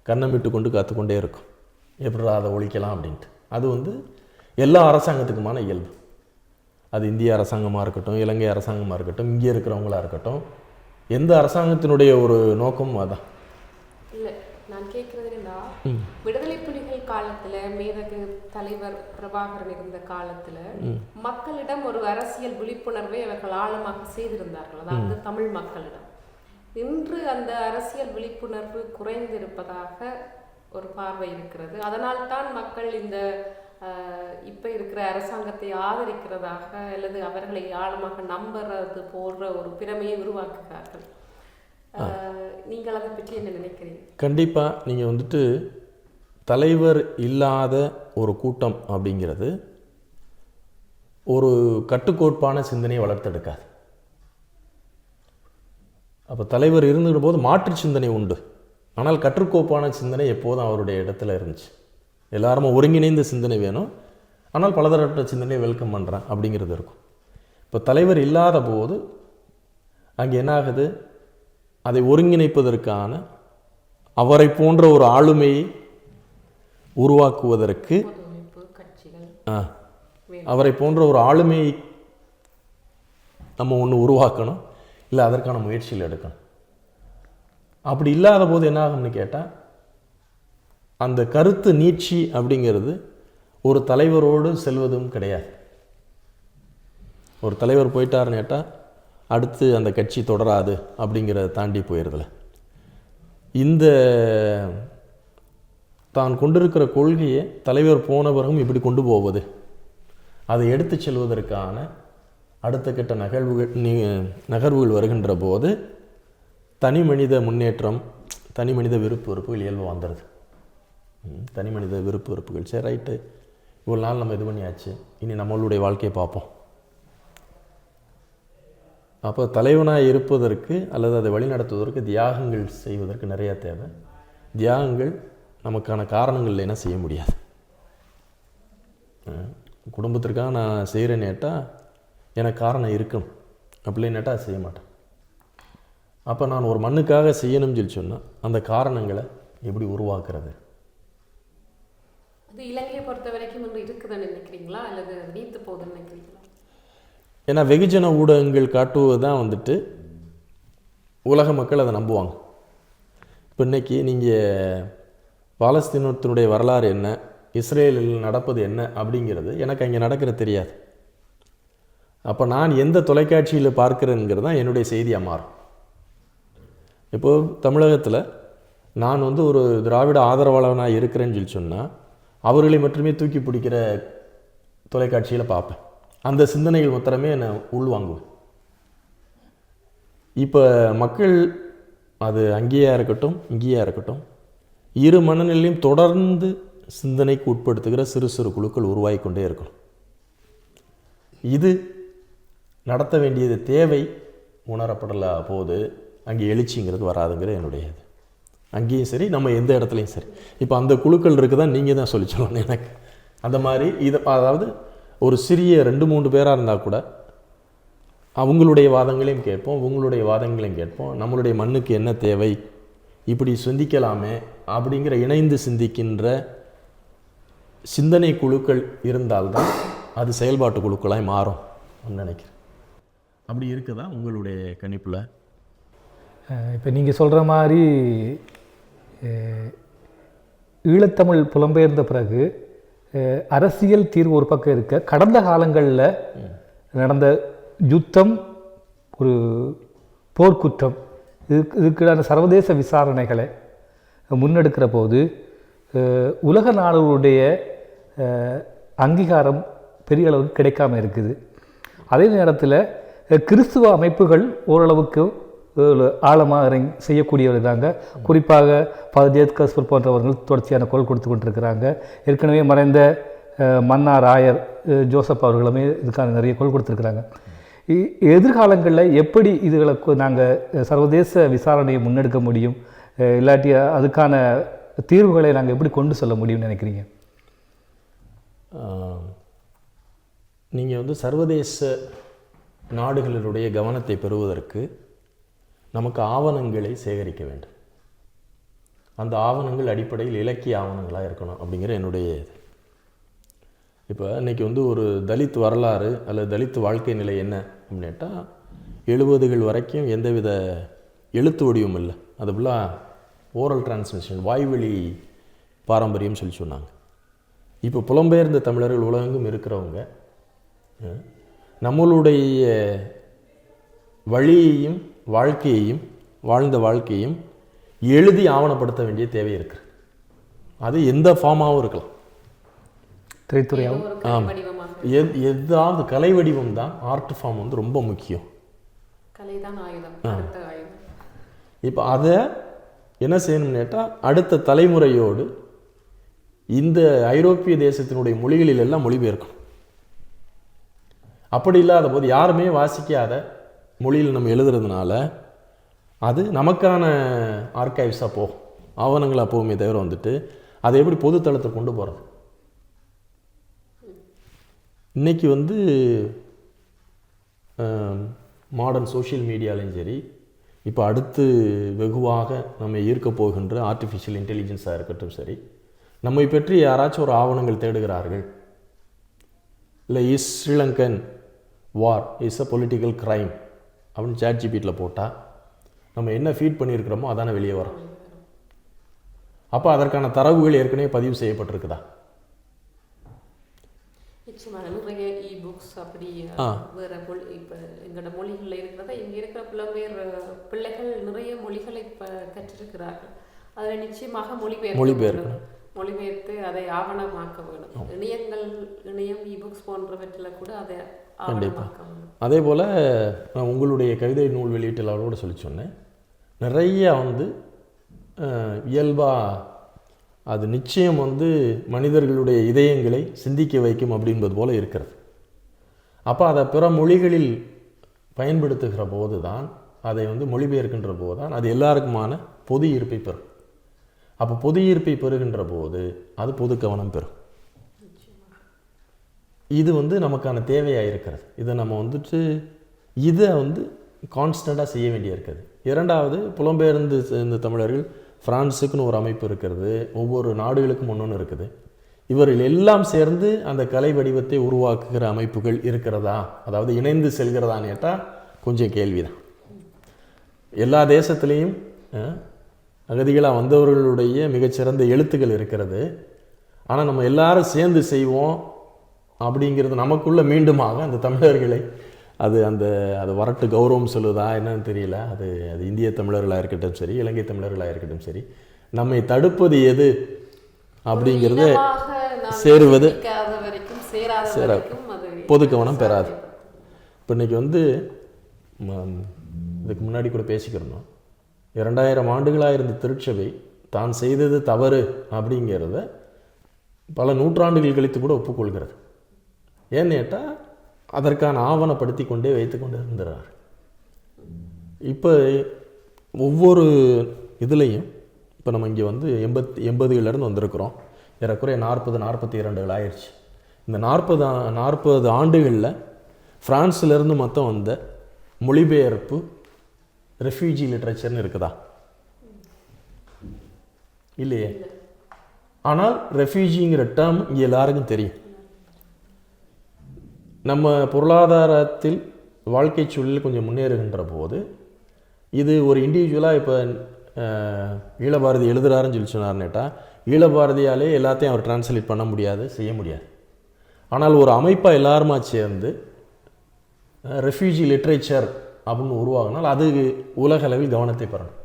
கண்ணமிட்டு கொண்டு கற்றுக்கொண்டே இருக்கும், எப்படி அதை ஒழிக்கலாம் அப்படின்ட்டு. அது எல்லா அரசாங்கத்துக்குமான இயல்பு. அது இந்திய அரசாங்கமாக இருக்கட்டும், இலங்கை அரசாங்கமாக இருக்கட்டும், இங்கே இருக்கிறவங்களா இருக்கட்டும், எந்த அரசாங்கத்தினுடைய ஒரு நோக்கமும் அதான். இல்லை, நான் கேட்குறது என்னன்னா, விடுதலை புலிகள் காலத்தில் மேதகு தலைவர் பிரபாகரன் இருந்த காலத்தில் மக்களிடம் ஒரு அரசியல் விழிப்புணர்வை அவர்கள் ஆழமாக செய்திருந்தார்கள், அதாவது தமிழ் மக்களிடம். இன்று அந்த அரசியல் விழிப்புணர்வு குறைந்திருப்பதாக ஒரு பார்வை இருக்கிறது. அதனால்தான் மக்கள் இந்த இப்போ இருக்கிற அரசாங்கத்தை ஆதரிக்கிறதாக அல்லது அவர்களை ஆழமாக நம்புறது போன்ற ஒரு பிரமையை உருவாக்குகிறார்கள். நீங்கள் அதை பற்றி என்ன நினைக்கிறீங்க? கண்டிப்பாக நீங்கள் தலைவர் இல்லாத ஒரு கூட்டம் அப்படிங்கிறது ஒரு கட்டுக்கோட்பான சிந்தனையை வளர்த்தெடுக்காது. அப்போ தலைவர் இருந்துகிற போது மாற்று சிந்தனை உண்டு, ஆனால் கட்டுக்கோப்பான சிந்தனை எப்போதும் அவருடைய இடத்துல இருந்துச்சு. எல்லாருமே ஒருங்கிணைந்த சிந்தனை வேணும், ஆனால் பலதரப்பட்ட சிந்தனையை வெல்கம் பண்ணுறேன் அப்படிங்கிறது இருக்கும். இப்போ தலைவர் இல்லாத போது அங்கே என்ன ஆகுது, அதை ஒருங்கிணைப்பதற்கான அவரை போன்ற ஒரு ஆளுமையை உருவாக்குவதற்கு அவரை போன்ற ஒரு ஆளுமையை நம்ம ஒன்று உருவாக்கணும், இல்லை அதற்கான முயற்சியில் எடுக்கணும். அப்படி இல்லாத போது என்ன ஆகும்னு கேட்டால், அந்த கருத்து நீட்சி அப்படிங்கிறது ஒரு தலைவரோடு செல்வதும் கிடையாது. ஒரு தலைவர் போயிட்டாருன்னு கேட்டால் அடுத்து அந்த கட்சி தொடராது அப்படிங்கிறத தாண்டி போயிடுறதில்ல. இந்த தான் கொண்டிருக்கிற கொள்கையை தலைவர் போன பிறகும் இப்படி கொண்டு போவது, அதை எடுத்து செல்வதற்கான அடுத்த கட்ட நகர்வுகள் வருகின்ற போது தனி மனித முன்னேற்றம், தனி மனித விருப்பு வெறுப்புகள் இயல்பு வந்துடுது. தனி மனித விருப்பு வெறுப்புகள், சரி ரைட்டு, இவ்வளோ நாள் நம்ம இது பண்ணியாச்சு, இனி நம்மளுடைய வாழ்க்கையை பார்ப்போம். அப்போ தலைவனாக இருப்பதற்கு அல்லது அதை வழிநடத்துவதற்கு தியாகங்கள் செய்வதற்கு நிறையா தேவை. தியாகங்கள் நமக்கான காரணங்கள் என்ன செய்ய முடியாது. குடும்பத்திற்காக நான் செய்கிறேன்னேட்டா எனக்கு காரணம் இருக்கணும், அப்படின்னேட்டா செய்ய மாட்டேன். அப்போ நான் ஒரு மண்ணுக்காக செய்யணும்னு சொல்லி சொன்னால் அந்த காரணங்களை எப்படி உருவாக்குறது? அது இலங்கையை பொறுத்த வரைக்கும் இருக்குதுன்னு நினைக்கிறீங்களா, அல்லது நீத்து போகுதுன்னு நினைக்கிறீங்களா? ஏன்னா வெகுஜன ஊடகங்கள் காட்டுவது தான் உலக மக்கள் அதை நம்புவாங்க. இப்போ இன்றைக்கி நீங்கள் பாலஸ்தீனத்தினுடைய வரலாறு என்ன, இஸ்ரேலில் நடப்பது என்ன அப்படிங்கிறது எனக்கு அங்கே நடக்கிற தெரியாது. அப்போ நான் எந்த தொலைக்காட்சியில் பார்க்குறேங்கிறது தான் என்னுடைய செய்தியாக மாறும். இப்போது தமிழகத்தில் நான் ஒரு திராவிட ஆதரவாளனாக இருக்கிறேன்னு சொல்லி சொன்னால் அவர்களை மட்டுமே தூக்கி பிடிக்கிற தொலைக்காட்சியில் பார்ப்பேன். அந்த சிந்தனைகள் மாத்திரமே என்னை உள்வாங்குவேன். இப்போ மக்கள் அது அங்கேயா இருக்கட்டும் இங்கேயா இருக்கட்டும், இரு மனநிலையும் தொடர்ந்து சிந்தனைக்கு உட்படுத்துகிற சிறு சிறு குழுக்கள் உருவாகி கொண்டே இருக்கணும். இது நடத்த வேண்டியது தேவை உணரப்படல போது அங்கே எழுச்சிங்கிறது வராதுங்கிற என்னுடைய இது. அங்கேயும் சரி, நம்ம எந்த இடத்துலையும் சரி. இப்போ அந்த குழுக்கள் இருக்குதான், நீங்கள் தான் சொல்லி சொல்லணும் எனக்கு. அந்த மாதிரி அதாவது ஒரு சிறிய 2-3 பேராக இருந்தால் கூட அவங்களுடைய வாதங்களையும் கேட்போம், உங்களுடைய வாதங்களையும் கேட்போம். நம்மளுடைய மண்ணுக்கு என்ன தேவை, இப்படி சிந்திக்கலாமே அப்படிங்கிற இணைந்து சிந்திக்கின்ற சிந்தனை குழுக்கள் இருந்தால்தான் அது செயல்பாட்டு குழுக்களாய் மாறும் நினைக்கிறேன். அப்படி இருக்குதா உங்களுடைய கணிப்பில்? இப்போ நீங்கள் சொல்கிற மாதிரி ஈழத்தமிழ் புலம்பெயர்ந்த பிறகு அரசியல் தீர்வு ஒரு பக்கம் இருக்க, கடந்த காலங்களில் நடந்த யுத்தம், ஒரு போர்க்குற்றம், இதுக்கான சர்வதேச விசாரணைகளை முன்னெடுக்கிற போது உலக நாடுகளுடைய அங்கீகாரம் பெரிய அளவுக்கு கிடைக்காம இருக்குது. அதே நேரத்தில் கிறிஸ்துவ அமைப்புகள் ஓரளவுக்கு ஆழமாக செய்யக்கூடியவர் தாங்க. குறிப்பாக ஃபாதர் ஜேத் கஸ்பர் போன்றவர்கள் தொடர்ச்சியான குரல் கொடுத்து கொண்டிருக்கிறாங்க. ஏற்கனவே மறைந்த மன்னார் ஆயர் ஜோசப் அவர்களுமே இதுக்கான நிறைய குரல் கொடுத்துருக்குறாங்க. எதிர்காலங்களில் எப்படி இதுகளுக்கு நாங்கள் சர்வதேச விசாரணையை முன்னெடுக்க முடியும், இல்லாட்டி அதுக்கான தீர்வுகளை நாங்கள் எப்படி கொண்டு செல்ல முடியும்னு நினைக்கிறீங்க? நீங்கள் வந்து சர்வதேச நாடுகளுடைய கவனத்தை பெறுவதற்கு நமக்கு ஆவணங்களை சேகரிக்க வேண்டும். அந்த ஆவணங்கள் அடிப்படையில் இலக்கிய ஆவணங்களாக இருக்கணும் அப்படிங்கிற என்னுடைய இது. இப்போ இன்றைக்கி வந்து ஒரு தலித் வரலாறு அல்லது தலித் வாழ்க்கை நிலை என்ன அப்படின்ட்டா 70கள் வரைக்கும் எந்தவித எழுத்து வடிவம் இல்லை. அது ஃபுல்லாக ஓரல் டிரான்ஸ்மிஷன், வாய்வழி பாரம்பரியம் சொல்லி சொன்னாங்க. இப்போ புலம்பெயர்ந்த தமிழர்கள் உலகெங்கும் இருக்கிறவங்க நம்மளுடைய வழியையும் வாழ்க்கையையும் வாழ்ந்த வாழ்க்கையும் எழுதி ஆவணப்படுத்த வேண்டிய தேவை இருக்குது. அது எந்த ஃபார்மாகவும் இருக்கலாம், திரைத்துறையாகவும். எதாவது கலை வடிவம் தான், ஆர்ட் ஃபார்ம் வந்து ரொம்ப முக்கியம். இப்போ அதை என்ன செய்யணும்னு கேட்டால் அடுத்த தலைமுறையோடு இந்த ஐரோப்பிய தேசத்தினுடைய மொழிகளில் எல்லாம் மொழிபெயர்க்கணும். அப்படி இல்லாத போது யாருமே வாசிக்காத மொழியில் நம்ம எழுதுறதுனால அது நமக்கான ஆர்கைவ்ஸாக போகும், ஆவணங்களாக போகுமே தவிர வந்துட்டு அதை எப்படி பொதுத்தளத்தை கொண்டு போகிறது. இன்றைக்கி வந்து மாடர்ன் சோஷியல் மீடியாலையும் சரி, இப்போ அடுத்து வெகுவாக நம்ம ஈர்க்க போகின்ற ஆர்டிஃபிஷியல் இன்டெலிஜென்ஸாக இருக்கட்டும் சரி, நம்மை பற்றி யாராச்சும் ஒரு ஆவணங்கள் தேடுகிறார்கள், இல்லை is Sri Lankan war is a political crime அப்படின்னு ChatGPTயில் போட்டால் நம்ம என்ன ஃபீட் பண்ணியிருக்கிறோமோ அதானே வெளியே வரும். அப்போ அதற்கான தரவுகள் ஏற்கனவே பதிவு செய்யப்பட்டிருக்குதா? நிறைய இ-புக்ஸ் அப்படி வேற மொழி இப்போ எங்களோட மொழிகளில் இருக்கிறத இங்கே இருக்கிற புலம்பெயர் பிள்ளைகள் நிறைய மொழிகளை இப்போ கற்றிருக்கிறார்கள். அதில் நிச்சயமாக மொழிபெயர்த்து அதை ஆவணமாக்க வேணும். இணையம் இ-புக்ஸ் போன்றவற்றில் கூட அதை ஆவணமாக்க வேணும். அதே போல் உங்களுடைய கவிதை நூல் வெளியீட்டிலோட சொல்லி சொன்னேன், நிறைய வந்து இயல்பாக அது நிச்சயம் வந்து மனிதர்களுடைய இதயங்களை சிந்திக்க வைக்கும் அப்படின்பது போல் இருக்கிறது. அப்போ அதை பிற மொழிகளில் பயன்படுத்துகிற போது தான், அதை வந்து மொழிபெயர்க்கின்ற போது தான் அது எல்லாருக்குமான பொது ஈர்ப்பை பெறும். அப்போ பொது ஈர்ப்பை பெறுகின்ற போது அது பொது கவனம் பெறும். இது வந்து நமக்கான தேவையாக இருக்கிறது. இதை நம்ம வந்துட்டு இதை வந்து கான்ஸ்டண்ட்டாக செய்ய வேண்டிய இருக்கிறது. இரண்டாவது, புலம்பெயர்ந்து இந்த தமிழர்கள் ஃப்ரான்ஸுக்குன்னு ஒரு அமைப்பு இருக்கிறது, ஒவ்வொரு நாடுகளுக்கும் ஒன்று இருக்குது. இவர்கள் எல்லாம் சேர்ந்து அந்த கலை வடிவத்தை உருவாக்குகிற அமைப்புகள் இருக்கிறதா, அதாவது இணைந்து செல்கிறதான்னு கேட்டால் கொஞ்சம் கேள்விதான். எல்லா தேசத்துலேயும் அகதிகளாக வந்தவர்களுடைய மிகச்சிறந்த எழுத்துக்கள் இருக்கிறது. ஆனால் நம்ம எல்லாரும் சேர்ந்து செய்வோம் அப்படிங்கிறது நமக்குள்ள மீண்டுமாக அந்த தமிழர்களை அது வரட்டு கௌரவம் சொல்லுதா என்னன்னு தெரியல. அது இந்திய தமிழர்களாக இருக்கட்டும் சரி, இலங்கை தமிழர்களாக இருக்கட்டும் சரி, நம்மை தடுப்பது எது அப்படிங்கிறது சேருவது பொது கவனம் பெறாது. இப்போ இன்றைக்கி வந்து இதுக்கு முன்னாடி கூட பேசிக்கிறோம், 2000 ஆண்டுகளாக இருந்த திருச்சபை தான் செய்தது தவறு அப்படிங்கிறத பல நூற்றாண்டுகள் கழித்து கூட ஒப்புக்கொள்கிறது. ஏன்னு கேட்டால் அதற்கான ஆவணப்படுத்தி கொண்டே வைத்து கொண்டு இருந்தார். இப்போ ஒவ்வொரு இதுலேயும் இப்போ நம்ம இங்கே வந்து 80களிலிருந்து வந்திருக்கிறோம். ஏறக்குறைய 42 ஆயிடுச்சு. இந்த 40 ஆண்டுகளில் ஃப்ரான்ஸிலேருந்து மொத்தம் வந்த மொழிபெயர்ப்பு ரெஃப்யூஜி லிட்ரேச்சர்னு இருக்குதா? இல்லையே. ஆனால் ரெஃப்யூஜிங்கிற டேர்ம் இங்கே எல்லாருக்கும் தெரியும். நம்ம பொருளாதாரத்தில் வாழ்க்கை சூழலில் கொஞ்சம் முன்னேறுகின்ற போது இது ஒரு இண்டிவிஜுவலாக இப்போ ஈழபாரதி எழுதுகிறாருன்னு சொல்லி சொன்னார்னேட்டா, ஈழபாரதியாலே எல்லாத்தையும் அவர் டிரான்ஸ்லேட் பண்ண முடியாது, செய்ய முடியாது. ஆனால் ஒரு அமைப்பாக எல்லாருமா சேர்ந்து ரெஃப்யூஜி லிட்ரேச்சர் அப்படின்னு உருவாகினால் அது உலக அளவில் கவனத்தை பெறணும்.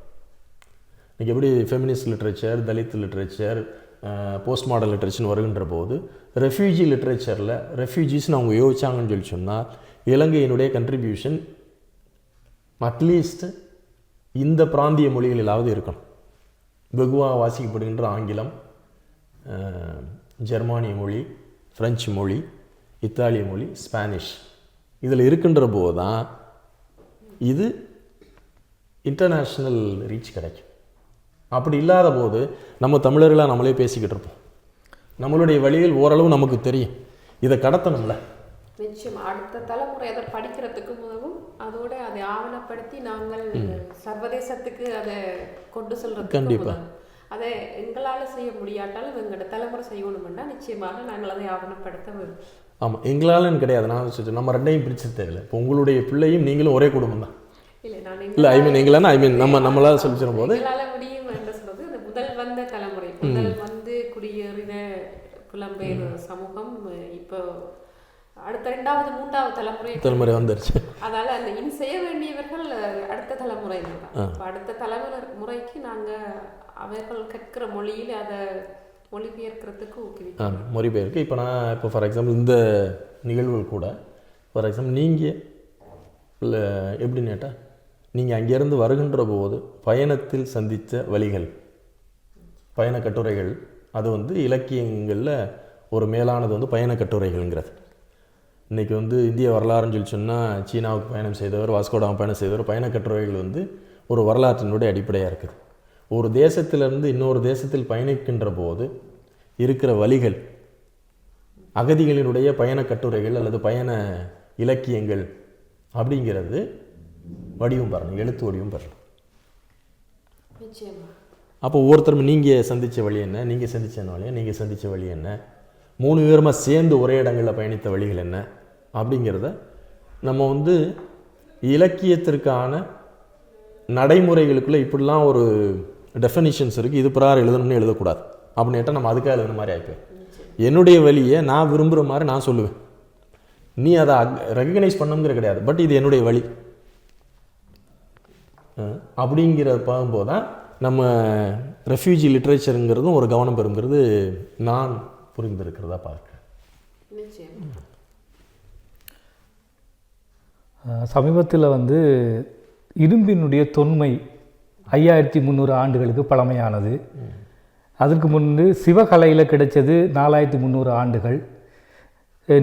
இன்றைக்கி எப்படி feminist literature, Dalit literature, post modern லிட்ரேச்சர்னு வருகின்ற போது ரெஃப்யூஜி லிட்ரேச்சரில் ரெஃப்யூஜிஸ்னு அவங்க யோசிச்சாங்கன்னு சொல்லி சொன்னால் இலங்கையினுடைய கண்ட்ரிபியூஷன் அட்லீஸ்ட் இந்த பிராந்திய மொழிகளிலாவது இருக்கணும். வெகுவாக வாசிக்கப்படுகின்ற ஆங்கிலம், ஜெர்மானிய மொழி, ஃப்ரெஞ்சு மொழி, இத்தாலிய மொழி, ஸ்பானிஷ் இதில் இருக்கின்ற போது தான் இது இன்டர்நேஷ்னல் ரீச் கிடைக்கும். அப்படி இல்லாத போது நம்ம தமிழர்களாக நம்மளே பேசிக்கிட்டு இருப்போம். நம்மளுடைய வழியில் ஓரளவு நமக்கு தெரியும், இதை கடத்தணும்ல. நிச்சயம் அடுத்த தலைமுறை அதை படிக்கிறதுக்கு முதலும் அதோட அதை ஆவணப்படுத்தி நாங்கள் சர்வதேசத்துக்கு அதை கொண்டு செல்றதுக்கு கண்டிப்பா அதை எங்களால் செய்ய முடியாட்டாலும் எங்களோட தலைமுறை செய்யணும்னா நிச்சயமாக நாங்கள் அதை ஆவணப்படுத்த வேண்டும். ஆமாம், எங்களாலும் கிடையாது. நான் நம்ம ரெண்டையும் பிரிச்சு தேவையில்லை. இப்போ உங்களுடைய பிள்ளையும் நீங்களும் ஒரே குடும்பம் தான். இல்லை ஐ மீன் எங்களால் நம்மளால் சொல்லிச்சிடும் போது எங்களால் முடியும் என்று சொல்றது இந்த முதல் வந்த தலைமுறை, முதல் வந்து குடியேறின புலம்பெயர் சமூகம் இப்போ அடுத்த 2வது 3வது தலைமுறை வந்துருச்சு. அதனால அந்த செய்ய வேண்டியவர்கள் அடுத்த தலைமுறை தான். அடுத்த தலைமுறைக்கு நாங்கள் அவர்கள் கற்கிற மொழியில் அதை மொழிபெயர்க்கிறதுக்கு ஊக்குவிக்கிறோம். மொழிபெயர்க்கு இப்போ ஃபார் எக்ஸாம்பிள் இந்த நிகழ்வுகள் கூட ஃபார் எக்ஸாம்பிள் நீங்கள் இல்லை எப்படின்னு கேட்டால் நீங்கள் அங்கேருந்து வருகின்ற போது பயணத்தில் சந்தித்த வழிகள், பயண கட்டுரைகள், அது வந்து இலக்கியங்களில் ஒரு மேலானது வந்து பயண கட்டுரைகள்ங்கிறது. இன்றைக்கி வந்து இந்திய வரலாறுன்னு சொல்லி சொன்னால் சீனாவுக்கு பயணம் செய்தவர், வாஸ்கோடாமா பயணம் செய்தவர், பயண கட்டுரைகள் வந்து ஒரு வரலாற்றினுடைய அடிப்படையாக இருக்குது. ஒரு தேசத்திலிருந்து இன்னொரு தேசத்தில் பயணிக்கின்ற போது இருக்கிற வழிகள், அகதிகளினுடைய பயண கட்டுரைகள் அல்லது பயண இலக்கியங்கள் அப்படிங்கிறது வடிவம் பாருங்கள், எழுத்து வடிவம் பாருங்கள். அப்போ ஒவ்வொருத்தரும் நீங்கள் சந்தித்த வழி என்ன, நீங்கள் சந்தித்த வழி, நீங்கள் சந்தித்த வழி என்ன, 3 பேருமாக சேர்ந்து ஒரே இடங்களில் பயணித்த வழிகள் என்ன அப்படிங்கிறத நம்ம வந்து இலக்கியத்திற்கான நடைமுறைகளுக்குள்ளே இப்படிலாம் ஒரு டெஃபினிஷன்ஸ் இருக்குது, இது பிரகாரம் எழுதணும்னு எழுதக்கூடாது அப்படின்னு கேட்டால் நம்ம அதுக்காக எழுதுன மாதிரி ஆகிப்பேன். என்னுடைய வழியை நான் விரும்புகிற மாதிரி நான் சொல்லுவேன், நீ அதை ரெகக்னைஸ் பண்ணுங்கிற கிடையாது, பட் இது என்னுடைய வழி அப்படிங்கிற பார்க்கும்போது தான் நம்ம ரெஃப்யூஜி லிட்ரேச்சருங்கிறதும் ஒரு கவனம் பெறுங்கிறது நான் புரிந்திருக்கிறதா பார்க்குறேன். சமீபத்தில் வந்து இரும்பினுடைய தொன்மை 5300 ஆண்டுகளுக்கு பழமையானது. அதற்கு முன்பு சிவகலையில் கிடைச்சது 4300 ஆண்டுகள்.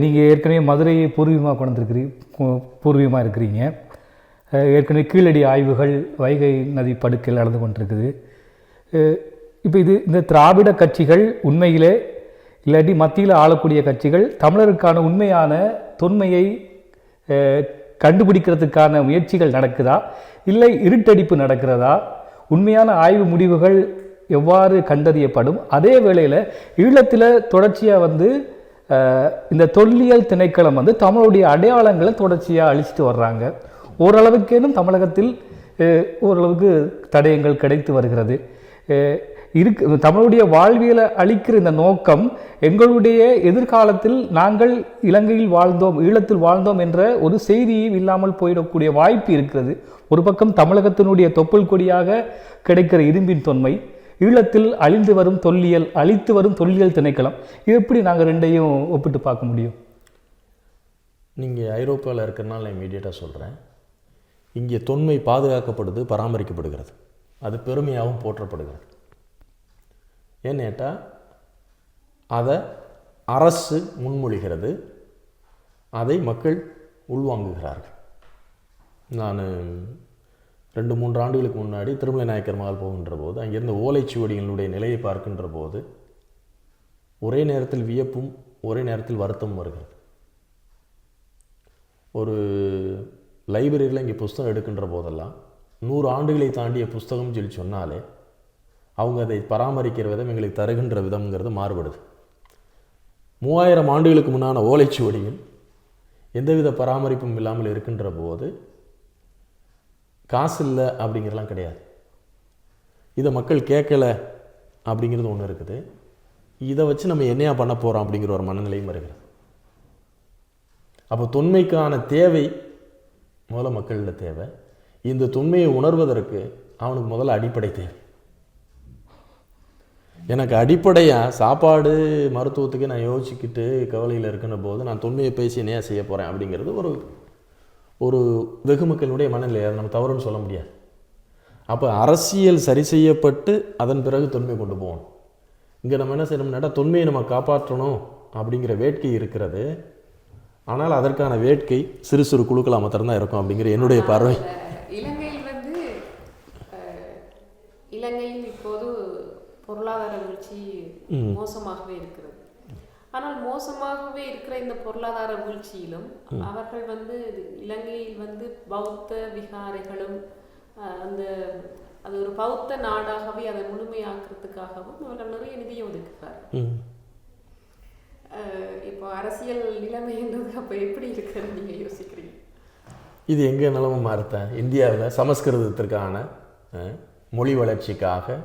நீங்கள் ஏற்கனவே மதுரையை பூர்வீகமாக இருக்கிறீங்க. ஏற்கனவே கீழடி ஆய்வுகள் வைகை நதி படுக்கையில் நடந்து கொண்டிருக்குது. இப்போ இந்த திராவிட கட்சிகள் உண்மையிலே இல்லாட்டி மத்தியில் ஆளக்கூடிய கட்சிகள் தமிழருக்கான உண்மையான தொன்மையை கண்டுபிடிக்கிறதுக்கான முயற்சிகள் நடக்குதா, இல்லை இருட்டடிப்பு நடக்கிறதா, உண்மையான ஆய்வு முடிவுகள் எவ்வாறு கண்டறியப்படும், அதே வேளையில் ஈழத்தில் தொடர்ச்சியாக வந்து இந்த தொல்லியல் திணைக்களம் வந்து தமிழுடைய அடையாளங்களை தொடர்ச்சியாக அழிச்சிட்டு வர்றாங்க. ஓரளவுக்கேனும் தமிழகத்தில் ஓரளவுக்கு தடயங்கள் கிடைத்து வருகிறது. தமிழுடைய வாழ்வியலை அளிக்கிற இந்த நோக்கம் எங்களுடைய எதிர்காலத்தில் நாங்கள் இலங்கையில் வாழ்ந்தோம், ஈழத்தில் வாழ்ந்தோம் என்ற ஒரு செய்தியும் இல்லாமல் போயிடக்கூடிய வாய்ப்பு இருக்கிறது. ஒரு பக்கம் தமிழகத்தினுடைய தொப்புள் கொடியாக கிடைக்கிற இரும்பின் தொன்மை, ஈழத்தில் அழித்து வரும் தொல்லியல் திணைக்களம், இது எப்படி நாங்கள் ரெண்டையும் ஒப்பிட்டு பார்க்க முடியும்? நீங்கள் ஐரோப்பாவில் இருக்கிறனால நான் இமீடியட்டாக சொல்கிறேன், இங்கே தொன்மை பாதுகாக்கப்படுது, பராமரிக்கப்படுகிறது, அது பெருமையாகவும் போற்றப்படுகிறது. ஏன்னு கேட்டால் அதை அரசு முன்மொழிகிறது, அதை மக்கள் உள்வாங்குகிறார்கள். நான் 2-3 ஆண்டுகளுக்கு முன்னாடி திருமலை நாயக்கர் மகால் போகின்ற போது அங்கிருந்த ஓலைச்சுவடிகளுடைய நிலையை பார்க்கின்ற போது ஒரே நேரத்தில் வியப்பும் ஒரே நேரத்தில் வருத்தமும் வருகிறது. ஒரு லைப்ரரியில் இங்கே புஸ்தகம் எடுக்கின்ற போதெல்லாம் 100 ஆண்டுகளை தாண்டிய புஸ்தகம் சொல்லி சொன்னாலே அவங்க அதை பராமரிக்கிற விதம், எங்களுக்கு தருகின்ற விதம்ங்கிறது மாறுபடுது. 3000 ஆண்டுகளுக்கு முன்னான ஓலைச்சுவடிகள் எந்தவித பராமரிப்பும் இல்லாமல் இருக்கின்ற போது காசு இல்லை அப்படிங்கிறலாம் கிடையாது. இதை மக்கள் கேட்கலை அப்படிங்கிறது ஒன்று இருக்குது. இதை வச்சு நம்ம என்னையா பண்ண போகிறோம் அப்படிங்கிற ஒரு மனநிலையும் வருகிறது. அப்போ தொன்மைக்கான தேவை முதல்ல மக்களில் தேவை. இந்த தொன்மையை உணர்வதற்கு அவனுக்கு முதல்ல அடிப்படை தேவை. எனக்கு அடிப்படையாக சாப்பாடு மருத்துவத்துக்கு நான் யோசிச்சுக்கிட்டு கவலையில் இருக்கின்ற போது நான் தொன்மையை பேசி என்னையா செய்ய போகிறேன் அப்படிங்கிறது ஒரு வெகு மக்களுடைய மனநிலை. அதை நம்ம தவறுன்னு சொல்ல முடியாது. அப்போ அரசியல் சரி செய்யப்பட்டு அதன் பிறகு தொன்மை கொண்டு போகணும். இங்கே நம்ம என்ன செய்யணும்னா தொன்மையை நம்ம காப்பாற்றணும் அப்படிங்கிற வேட்கை இருக்கிறது. ஆனால் அதற்கான வேட்கை சிறு சிறு குழுக்களாக மாத்திரம்தான் இருக்கும் அப்படிங்கிற என்னுடைய பார்வை. இலங்கையில் வந்து இலங்கையில் இப்போது பொருளாதார வீழ்ச்சி மோசமாகவே இருக்கிறது. ஆனால் மோசமாகவே இருக்கிற இந்த பொருளாதார வீழ்ச்சியிலும் அவர்கள் வந்து இலங்கையில் வந்து பௌத்த விகாரைகளும் அந்த அது ஒரு பௌத்த நாடாகவே அதை முழுமையாக்குறதுக்காகவும் அவர்கள் நிறைய நிதியை ஒதுக்குறார்கள். இப்போ அரசியல் நிலைமை என்பது அப்போ எப்படி இருக்கிறது நீங்கள் யோசிக்கிறீங்க? இது எங்கே நிலைமை மாறுத்தேன்? இந்தியாவில் சமஸ்கிருதத்திற்கான மொழி வளர்ச்சிக்காக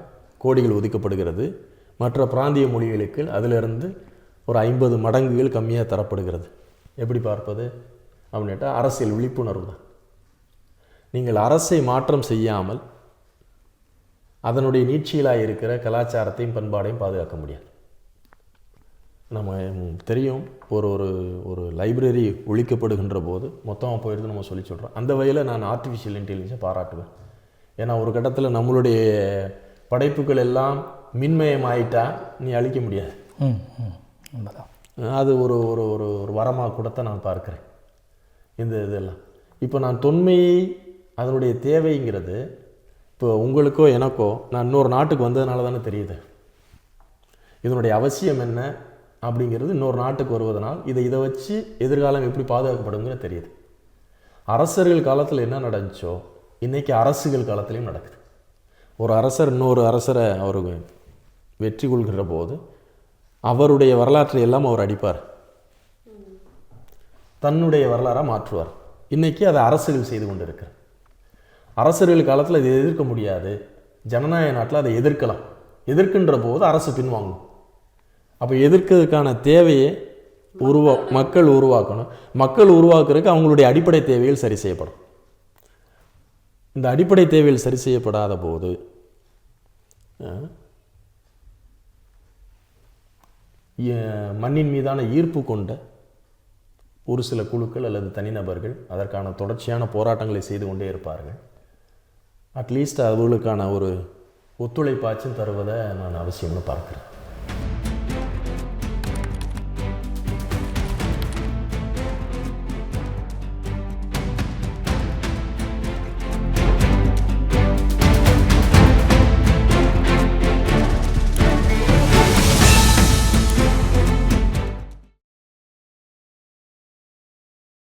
கோடிகள் ஒதுக்கப்படுகிறது. மற்ற பிராந்திய மொழிகளுக்கு அதிலிருந்து ஒரு 50 மடங்குகள் கம்மியாக தரப்படுகிறது. எப்படி பார்ப்பது அப்படின்ட்டா அரசியல் விழிப்புணர்வு தான். நீங்கள் அரசை மாற்றம் செய்யாமல் அதனுடைய நீட்சியிலாக இருக்கிற கலாச்சாரத்தையும் பண்பாடையும் பாதுகாக்க முடியாது. நம்ம தெரியும், ஒரு ஒரு ஒரு லைப்ரரி ஒழிக்கப்படுகின்ற போது மொத்தமாக போயிடுது நம்ம சொல்லி சொல்கிறோம். அந்த வகையில் நான் ஆர்டிஃபிஷியல் இன்டெலிஜென்ஸை பாராட்டுவேன். ஏன்னா ஒரு கட்டத்தில் நம்மளுடைய படைப்புகள் எல்லாம் மின்மயமாயிட்டா நீ அழிக்க முடியாது. அது ஒரு ஒரு ஒரு ஒரு வரமாக கூடத்தான் நான் பார்க்குறேன் இந்த இதெல்லாம். இப்போ நான் தொன்மையை அதனுடைய தேவைங்கிறது இப்போ உங்களுக்கோ எனக்கோ நான் இன்னொரு நாட்டுக்கு வந்ததுனால தானே தெரியுது இதனுடைய அவசியம் என்ன அப்படிங்கிறது. இன்னொரு நாட்டுக்கு வருவதனால் இதை வச்சு எதிர்காலம் எப்படி பாதுகாக்கப்படுங்கிற தெரியுது. அரசர்கள் காலத்தில் என்ன நடந்துச்சோ இன்றைக்கி அரசுகள் காலத்துலேயும் நடக்குது. ஒரு அரசர் இன்னொரு அரசரை அவர் வெற்றி கொள்கிற போது அவருடைய வரலாற்றை எல்லாம் அவர் அடிப்பார், தன்னுடைய வரலாறாக மாற்றுவார். இன்றைக்கி அதை அரசுகள் செய்து கொண்டு இருக்கிற அரசர்கள் காலத்தில் இதை எதிர்க்க முடியாது. ஜனநாயக நாட்டில் அதை எதிர்க்கலாம். எதிர்க்கின்ற போது அரசு பின்வாங்கும். அப்போ எதிர்க்கிறதுக்கான தேவையை மக்கள் உருவாக்கணும். மக்கள் உருவாக்குறதுக்கு அவங்களுடைய அடிப்படை தேவைகள் சரி செய்யப்படும். இந்த அடிப்படை தேவைகள் சரி செய்யப்படாத போது மண்ணின் மீதான ஈர்ப்பு கொண்ட ஒரு சில குழுக்கள் அல்லது தனிநபர்கள் அதற்கான தொடர்ச்சியான போராட்டங்களை செய்து கொண்டே இருப்பார்கள். அட்லீஸ்ட் அவர்களுக்கான ஒரு ஒத்துழைப்பாச்சும் தருவதை நான் அவசியம்னு பார்க்குறேன்.